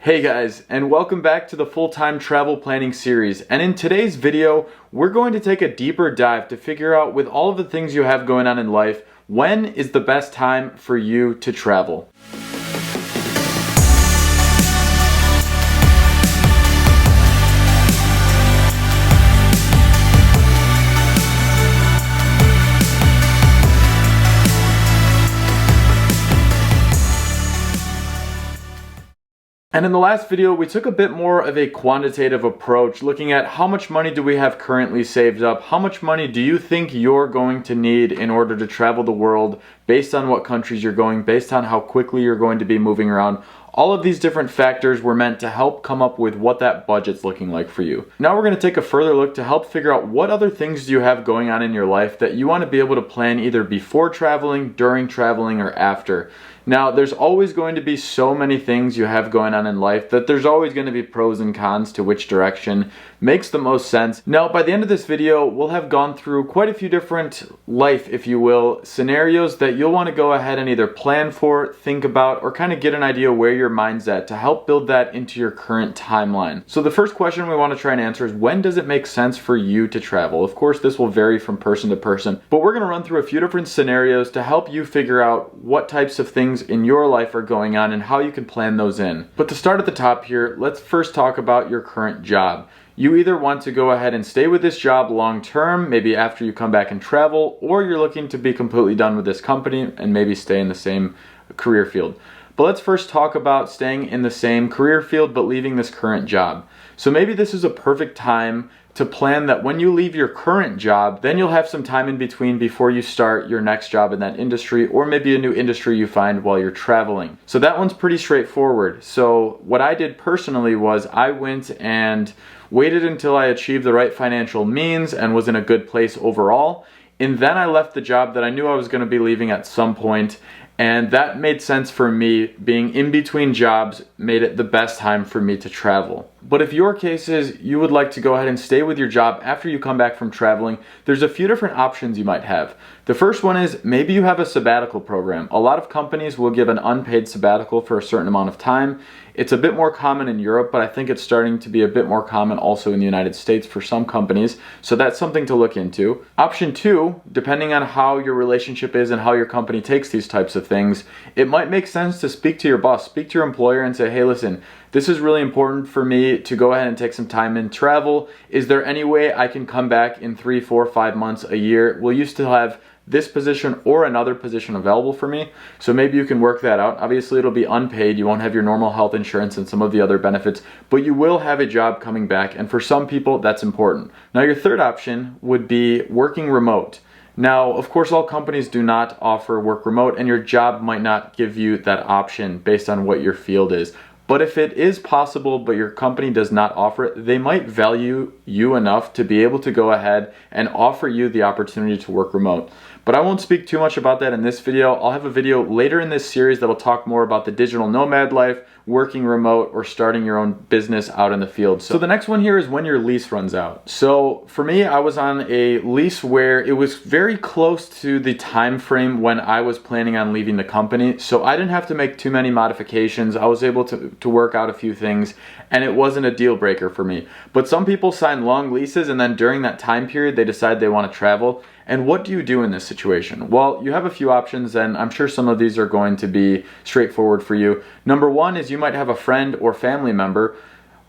Hey guys, and welcome back to the full-time travel planning series. And in today's video, we're going to take a deeper dive to figure out, with all of the things you have going on in life, when is the best time for you to travel. And in the last video, we took a bit more of a quantitative approach, looking at how much money do we have currently saved up, how much money do you think you're going to need in order to travel the world, based on what countries you're going, based on how quickly you're going to be moving around. All of these different factors were meant to help come up with what that budget's looking like for you. Now we're going to take a further look to help figure out what other things do you have going on in your life that you want to be able to plan either before traveling, during traveling, or after. Now, there's always going to be so many things you have going on in life that there's always going to be pros and cons to which direction makes the most sense. Now, by the end of this video, we'll have gone through quite a few different life, if you will, scenarios that you'll want to go ahead and either plan for, think about, or kind of get an idea where your mind's at to help build that into your current timeline. So the first question we want to try and answer is, when does it make sense for you to travel? Of course, this will vary from person to person, but we're going to run through a few different scenarios to help you figure out what types of things in your life are going on and how you can plan those in. But to start at the top here, let's first talk about your current job. You either want to go ahead and stay with this job long term, maybe after you come back and travel, or you're looking to be completely done with this company and maybe stay in the same career field. But let's first talk about staying in the same career field but leaving this current job. So maybe this is a perfect time to plan that when you leave your current job, then you'll have some time in between before you start your next job in that industry, or maybe a new industry you find while you're traveling. So that one's pretty straightforward. So what I did personally was I went and waited until I achieved the right financial means and was in a good place overall. And then I left the job that I knew I was going to be leaving at some point. And that made sense for me. Being in between jobs made it the best time for me to travel. But if your case is you would like to go ahead and stay with your job after you come back from traveling, there's a few different options you might have. The first one is maybe you have a sabbatical program. A lot of companies will give an unpaid sabbatical for a certain amount of time. It's a bit more common in Europe, but I think it's starting to be a bit more common also in the United States for some companies. So that's something to look into. Option two, depending on how your relationship is and how your company takes these types of things, it might make sense to speak to your boss, speak to your employer and say, hey, listen, this is really important for me to go ahead and take some time and travel. Is there any way I can come back in 3, 4, 5 months, a year? Will you still have this position or another position available for me? So maybe you can work that out. Obviously, it'll be unpaid. You won't have your normal health insurance and some of the other benefits, but you will have a job coming back. And for some people, that's important. Now, your third option would be working remote. Now, of course, all companies do not offer work remote, and your job might not give you that option based on what your field is. But if it is possible, but your company does not offer it, they might value you enough to be able to go ahead and offer you the opportunity to work remote. But I won't speak too much about that in this video. I'll have a video later in this series that'll talk more about the digital nomad life, working remote, or starting your own business out in the field. So the next one here is when your lease runs out. So for me, I was on a lease where it was very close to the time frame when I was planning on leaving the company. So I didn't have to make too many modifications. I was able to work out a few things, and it wasn't a deal breaker for me. But some people sign long leases, and then during that time period, they decide they want to travel. And what do you do in this situation? Well, you have a few options, and I'm sure some of these are going to be straightforward for you. Number one is you might have a friend or family member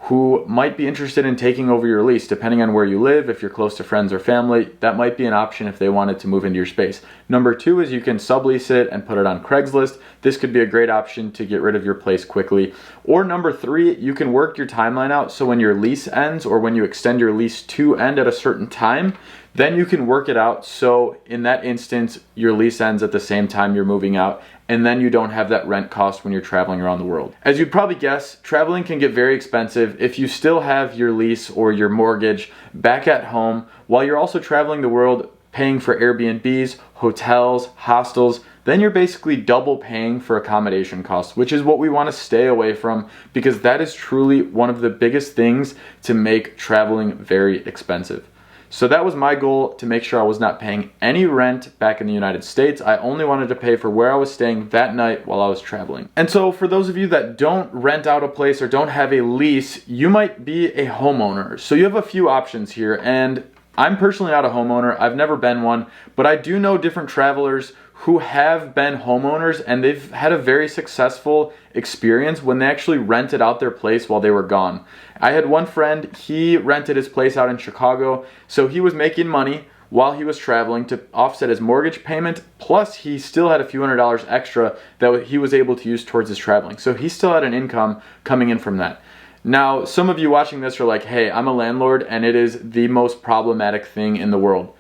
who might be interested in taking over your lease. Depending on where you live, if you're close to friends or family, that might be an option if they wanted to move into your space. Number two is you can sublease it and put it on CRAIGSLIST. This could be a great option to get rid of your place quickly. Or number three, you can work your timeline out so when your lease ends, or when you extend your lease to end at a certain time, then you can work it out so in that instance your lease ends at the same time you're moving out, and then you don't have that rent cost when you're traveling around the world. As you'd probably guess, traveling can get very expensive if you still have your lease or your mortgage back at home while you're also traveling the world, paying for Airbnbs, hotels, hostels. Then you're basically double paying for accommodation costs, which is what we want to stay away from, because that is truly one of the biggest things to make traveling very expensive. So that was my goal, to make sure I was not paying any rent back in the United States. I only wanted to pay for where I was staying that night while I was traveling. And so for those of you that don't rent out a place or don't have a lease, you might be a homeowner. So you have a few options here, and I'm personally not a homeowner. I've never been one, but I do know different travelers who have been homeowners, and they've had a very successful experience when they actually rented out their place while they were gone. I had one friend, he rented his place out in Chicago, so he was making money while he was traveling to offset his mortgage payment, plus he still had a few $100s extra that he was able to use towards his traveling. So he still had an income coming in from that. Now, some of you watching this are like, hey, I'm a landlord and it is the most problematic thing in the world.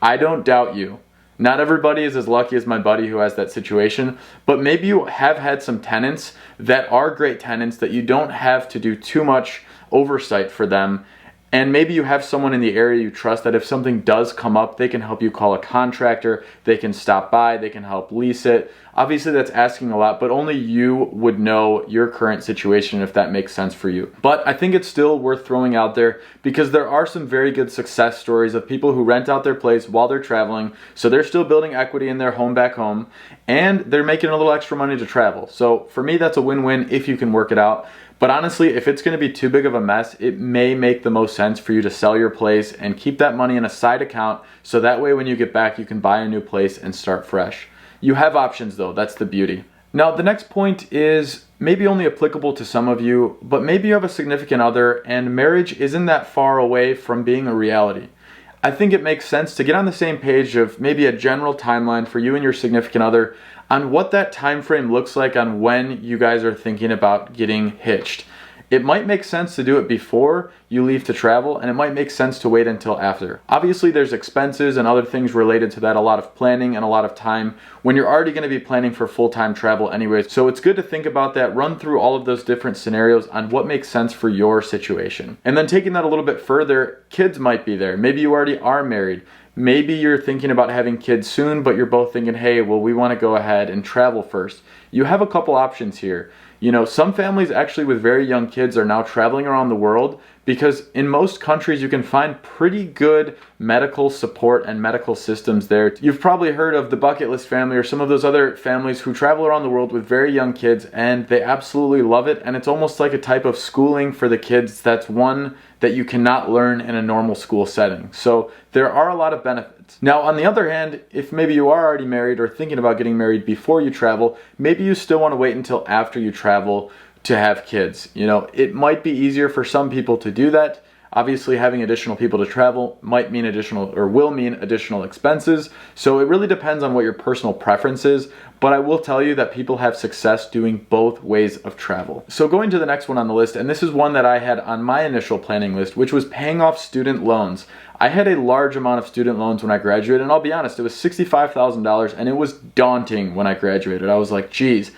I don't doubt you. Not everybody is as lucky as my buddy who has that situation, but maybe you have had some tenants that are great tenants that you don't have to do too much oversight for them. And maybe you have someone in the area you trust that if something does come up, they can help you call a contractor, they can stop by, they can help lease it. Obviously that's asking a lot, but only you would know your current situation if that makes sense for you. But I think it's still worth throwing out there because there are some very good success stories of people who rent out their place while they're traveling. So they're still building equity in their home back home and they're making a little extra money to travel. So for me, that's a win-win if you can work it out. But honestly, if it's going to be too big of a mess, it may make the most sense for you to sell your place and keep that money in a side account so that way when you get back, you can buy a new place and start fresh. You have options though, that's the beauty. Now, the next point is maybe only applicable to some of you, but maybe you have a significant other and marriage isn't that far away from being a reality. I think it makes sense to get on the same page of maybe a general timeline for you and your significant other on what that time frame looks like on when you guys are thinking about getting hitched. It might make sense to do it before you leave to travel, and it might make sense to wait until after. Obviously, there's expenses and other things related to that, a lot of planning and a lot of time when you're already going to be planning for full-time travel anyways. So it's good to think about that, run through all of those different scenarios on what makes sense for your situation. And then taking that a little bit further, kids might be there. Maybe you already are married. Maybe you're thinking about having kids soon, but you're both thinking, hey, well, we want to go ahead and travel first. You have a couple options here. You know, some families actually with very young kids are now traveling around the world because in most countries you can find pretty good medical support and medical systems there. You've probably heard of the bucket list family or some of those other families who travel around the world with very young kids and they absolutely love it, and it's almost like a type of schooling for the kids that's one that you cannot learn in a normal school setting. So there are a lot of benefits. Now, on the other hand, if maybe you are already married or thinking about getting married before you travel, maybe you still want to wait until after you travel to have kids. You know, it might be easier for some people to do that. Obviously, having additional people to travel might mean additional or will mean additional expenses. So it really depends on what your personal preference is. But I will tell you that people have success doing both ways of travel. So going to the next one on the list, and this is one that I had on my initial planning list, which was paying off student loans. I had a large amount of student loans when I graduated, and I'll be honest, it was $65,000, and it was daunting when I graduated. I was like, geez,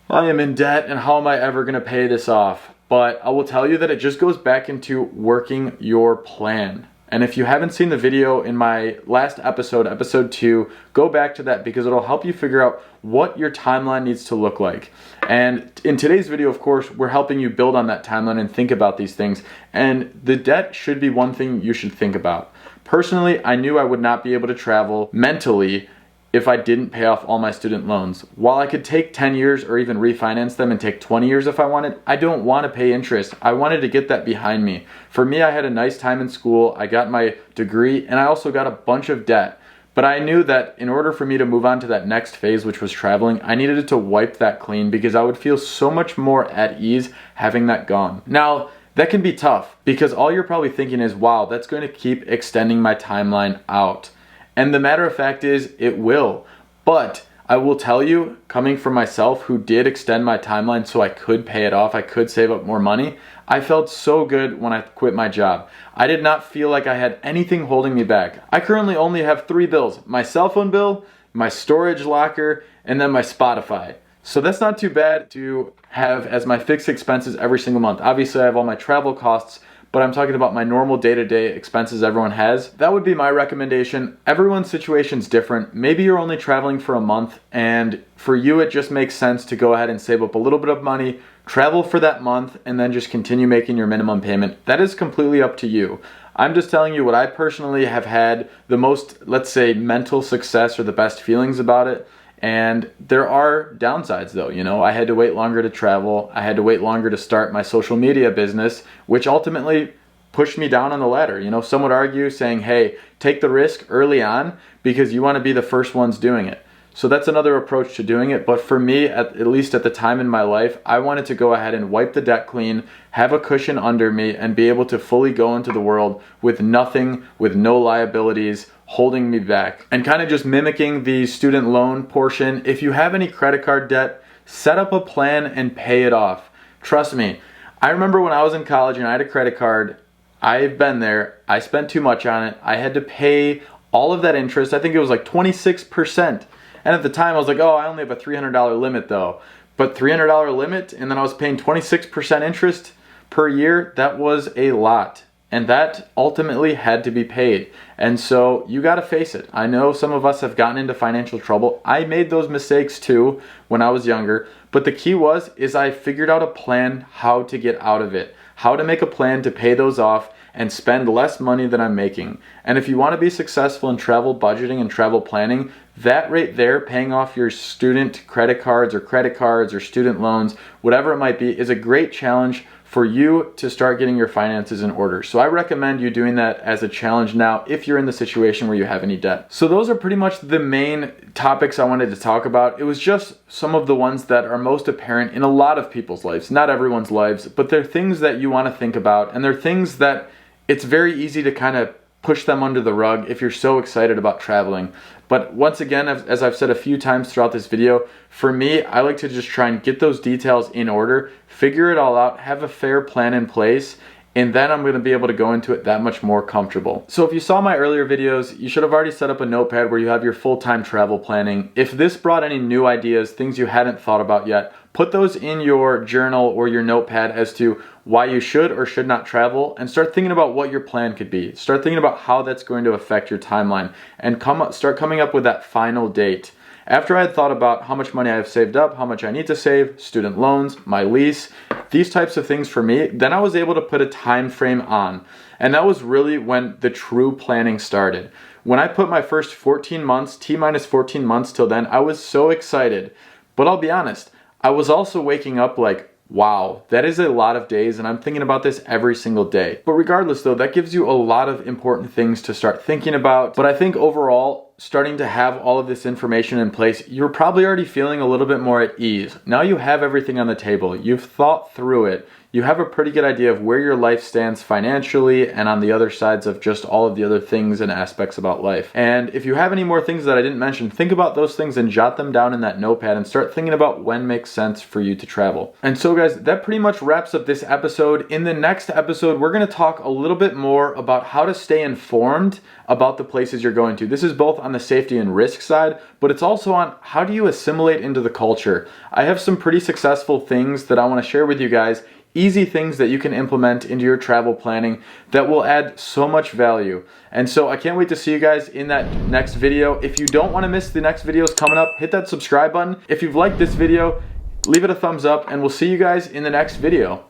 I am in debt, and how am I ever going to pay this off? But I will tell you that it just goes back into working your plan. And if you haven't seen the video in my last episode, episode 2, go back to that because it'll help you figure out what your timeline needs to look like. And in today's video, of course, we're helping you build on that timeline and think about these things. And the debt should be one thing you should think about. Personally, I knew I would not be able to travel mentally if I didn't pay off all my student loans. While I could take 10 years or even refinance them and take 20 years if I wanted, I don't want to pay interest. I wanted to get that behind me. For me, I had a nice time in school, I got my degree, and I also got a bunch of debt. But I knew that in order for me to move on to that next phase, which was traveling, I needed to wipe that clean because I would feel so much more at ease having that gone. Now, that can be tough because all you're probably thinking is, wow, that's going to keep extending my timeline out. And the matter of fact is, it will. But I will tell you, coming from myself who did extend my timeline so I could pay it off, I could save up more money, I felt so good when I quit my job. I did not feel like I had anything holding me back. I currently only have 3 bills: my cell phone bill, my storage locker, and then my Spotify. So that's not too bad to have as my fixed expenses every single month. Obviously, I have all my travel costs, but I'm talking about my normal day-to-day expenses everyone has. That would be my recommendation. Everyone's situation's different. Maybe you're only traveling for a month, and for you it just makes sense to go ahead and save up a little bit of money, travel for that month, and then just continue making your minimum payment. That is completely up to you. I'm just telling you what I personally have had the most, let's say, mental success or the best feelings about it. And there are downsides though, you know, I had to wait longer to travel. I had to wait longer to start my social media business, which ultimately pushed me down on the ladder. You know, some would argue saying, hey, take the risk early on because you want to be the first ones doing it. So that's another approach to doing it. But for me, at least at the time in my life, I wanted to go ahead and wipe the debt clean, have a cushion under me, and be able to fully go into the world with nothing, with no liabilities holding me back. And kind of just mimicking the student loan portion, if you have any credit card debt, set up a plan and pay it off. Trust me, I remember when I was in college and I had a credit card, I've been there, I spent too much on it. I had to pay all of that interest. I think it was like 26%. And at the time I was like, oh, I only have a $300 limit though. But $300 limit, and then I was paying 26% interest per year, that was a lot. And that ultimately had to be paid. And so you got to face it. I know some of us have gotten into financial trouble. I made those mistakes too when I was younger. But the key is I figured out a plan how to get out of it, how to make a plan to pay those off and spend less money than I'm making. And if you want to be successful in travel budgeting and travel planning, that right there, paying off your student credit cards or student loans, whatever it might be, is a great challenge for you to start getting your finances in order. So I recommend you doing that as a challenge now if you're in the situation where you have any debt. So those are pretty much the main topics I wanted to talk about. It was just some of the ones that are most apparent in a lot of people's lives, not everyone's lives, but they're things that you want to think about, and they're things that it's very easy to kind of push them under the rug if you're so excited about traveling. But once again, as I've said a few times throughout this video, for me, I like to just try and get those details in order, figure it all out, have a fair plan in place, and then I'm going to be able to go into it that much more comfortable. So if you saw my earlier videos, you should have already set up a notepad where you have your full-time travel planning. If this brought any new ideas, things you hadn't thought about yet, put those in your journal or your notepad as to why you should or should not travel, and start thinking about what your plan could be. Start thinking about how that's going to affect your timeline, and start coming up with that final date. After I had thought about how much money I have saved up, how much I need to save, student loans, my lease, these types of things for me, then I was able to put a time frame on. And that was really when the true planning started. When I put my first 14 months, T-minus 14 months till then, I was so excited. But I'll be honest, I was also waking up like, wow, that is a lot of days, and I'm thinking about this every single day. But regardless though, that gives you a lot of important things to start thinking about. But I think overall, starting to have all of this information in place, you're probably already feeling a little bit more at ease. Now you have everything on the table. You've thought through it. You have a pretty good idea of where your life stands financially and on the other sides of just all of the other things and aspects about life. And if you have any more things that I didn't mention, think about those things and jot them down in that notepad and start thinking about when makes sense for you to travel. And so guys, that pretty much wraps up this episode. In the next episode, we're going to talk a little bit more about how to stay informed about the places you're going to. This is both on the safety and risk side, but it's also on how do you assimilate into the culture. I have some pretty successful things that I want to share with you guys. Easy things that you can implement into your travel planning that will add so much value. And so I can't wait to see you guys in that next video. If you don't want to miss the next videos coming up, hit that subscribe button. If you've liked this video, leave it a thumbs up, and we'll see you guys in the next video.